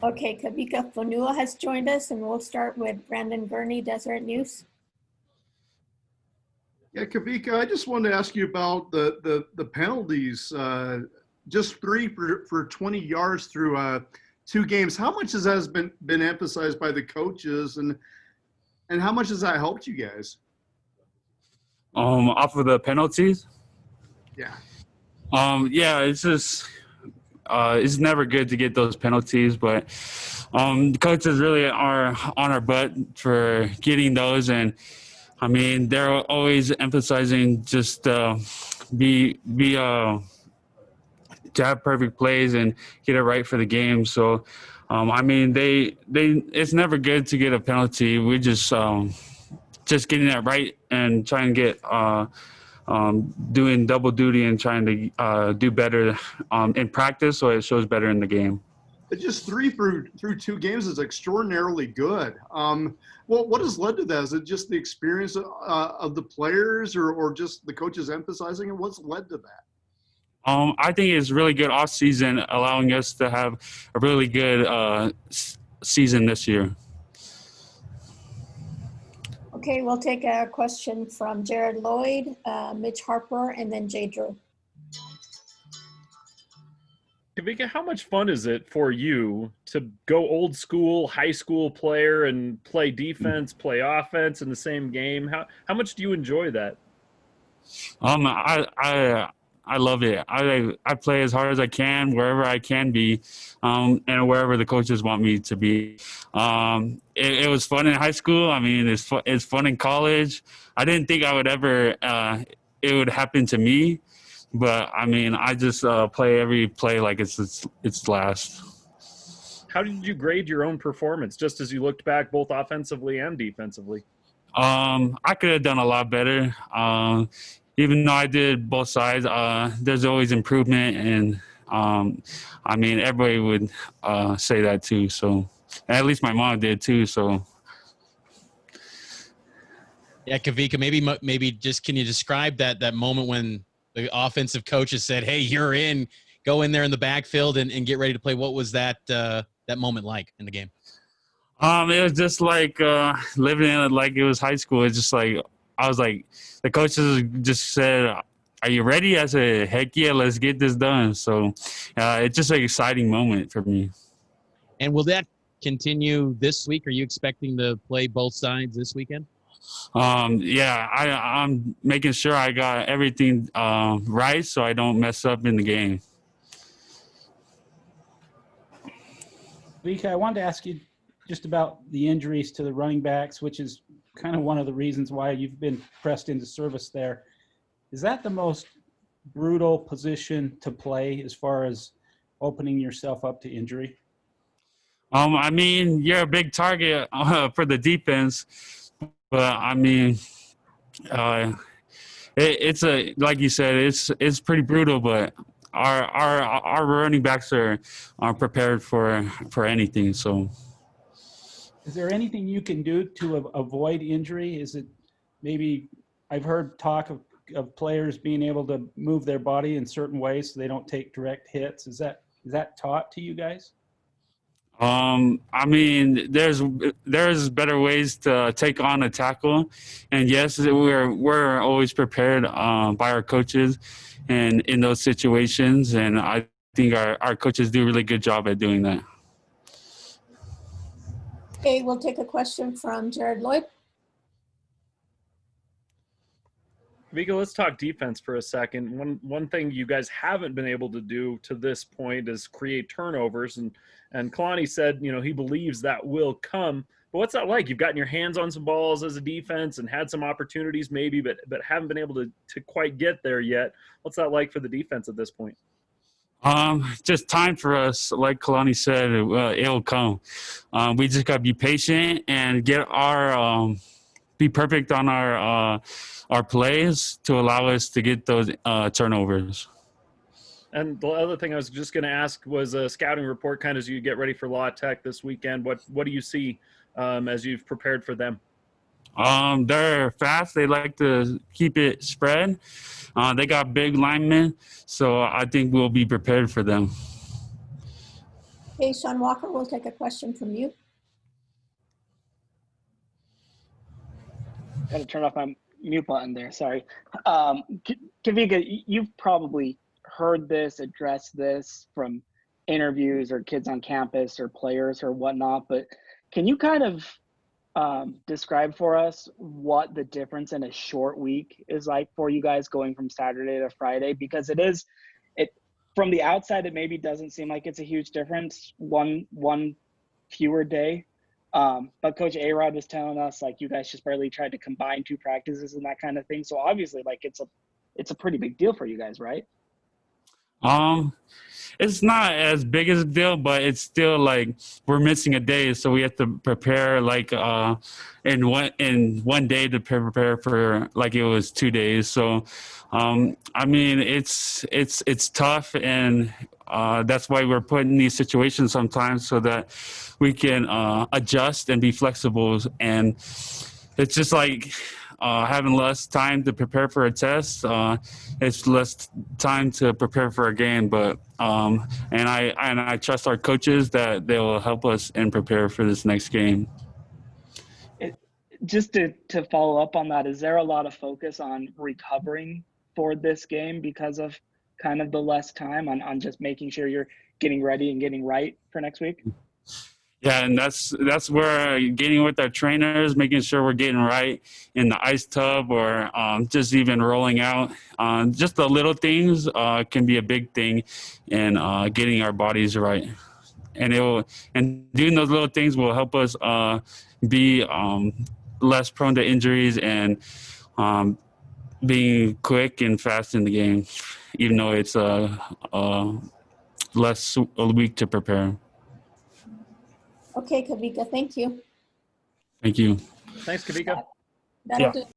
Okay, Kavika Fonua has joined us, and we'll start with Brandon Gurney, Deseret News. Yeah, Kavika, I just wanted to ask you about the penalties. Just 3 for 20 yards through 2 games. How much has been emphasized by the coaches, and how much has that helped you guys? Off of the penalties. Yeah. Yeah, it's just it's never good to get those penalties, but the coaches really are on our butt for getting those, and I mean they're always emphasizing just be to have perfect plays and get it right for the game. So, I mean they it's never good to get a penalty. We just getting that right and trying to get doing double duty and trying to do better in practice so it shows better in the game. But just 3 through 2 games is extraordinarily good. Well, what has led to that? Is it just the experience of the players, or just the coaches emphasizing it? What's led to that? I think it's really good off season, allowing us to have a really good season this year. Okay, we'll take a question from Jared Lloyd, Mitch Harper, and then Jay Drew. Kavika, how much fun is it for you to go old school, high school player and play defense, play offense in the same game? How much do you enjoy that? I love it. I play as hard as I can wherever I can be, and wherever the coaches want me to be. It was fun in high school. I mean, it's fun in college. I didn't think I would ever it would happen to me, but I mean, I just play every play like it's last. How did you grade your own performance, just as you looked back, both offensively and defensively? I could have done a lot better. Even though I did both sides, there's always improvement, and I mean, everybody would say that too. So, at least my mom did too. So, yeah, Kavika, maybe just can you describe that moment when the offensive coaches said, "Hey, you're in, go in there in the backfield and get ready to play"? What was that moment like in the game? It was just like living in it like it was high school. It's just like I was like, the coaches just said, "Are you ready?" I said, "Heck yeah, let's get this done." So it's just an exciting moment for me. And will that continue this week? Are you expecting to play both sides this weekend? Yeah, I'm making sure I got everything right so I don't mess up in the game. Vika, I wanted to ask you just about the injuries to the running backs, which is kind of one of the reasons why you've been pressed into service there. Is that the most brutal position to play as far as opening yourself up to injury? I mean, you're a big target for the defense, but I mean, it's like you said, it's pretty brutal. But our running backs are prepared for anything. So. Is there anything you can do to avoid injury? Is it maybe I've heard talk of players being able to move their body in certain ways so they don't take direct hits. Is that taught to you guys? I mean, there's better ways to take on a tackle, and yes, we're always prepared by our coaches, and in those situations, and I think our coaches do a really good job at doing that. Okay, we'll take a question from Jared Lloyd. Vika, let's talk defense for a second. One thing you guys haven't been able to do to this point is create turnovers, and Kalani said, he believes that will come. But what's that like? You've gotten your hands on some balls as a defense and had some opportunities maybe, but haven't been able to quite get there yet. What's that like for the defense at this point? Just time for us. Like Kalani said, it'll come. We just got to be patient and get be perfect on our plays to allow us to get those turnovers. And the other thing I was just going to ask was a scouting report, kind of as you get ready for Louisiana Tech this weekend. What do you see as you've prepared for them? They're fast. They like to keep it spread. They got big linemen, so I think we'll be prepared for them. Okay, Sean Walker, we'll take a question from you. Got to turn off my mute button there. Sorry. Kavika, you've probably heard this, addressed this from interviews or kids on campus or players or whatnot, but can you kind of describe for us what the difference in a short week is like for you guys going from Saturday to Friday? Because it from the outside, it maybe doesn't seem like it's a huge difference, one fewer day. But Coach A-Rod was telling us, like, you guys just barely tried to combine 2 practices and that kind of thing. So obviously, like, it's a pretty big deal for you guys, right? It's not as big as a deal, but it's still like we're missing a day, so we have to prepare like in one day to prepare for like it was 2 days. So I mean it's tough, and that's why we're put in these situations sometimes so that we can adjust and be flexible. And it's just like having less time to prepare for a test. It's less time to prepare for a game, but and I trust our coaches that they will help us and prepare for this next game. Just to follow up on that, is there a lot of focus on recovering for this game because of kind of the less time on just making sure you're getting ready and getting right for next week? Yeah, and that's where getting with our trainers, making sure we're getting right in the ice tub or just even rolling out. Just the little things can be a big thing in getting our bodies right. And doing those little things will help us be less prone to injuries and being quick and fast in the game, even though it's less a week to prepare. Okay, Kavika, thank you. Thank you. Thanks, Kavika. That'll Yeah. do it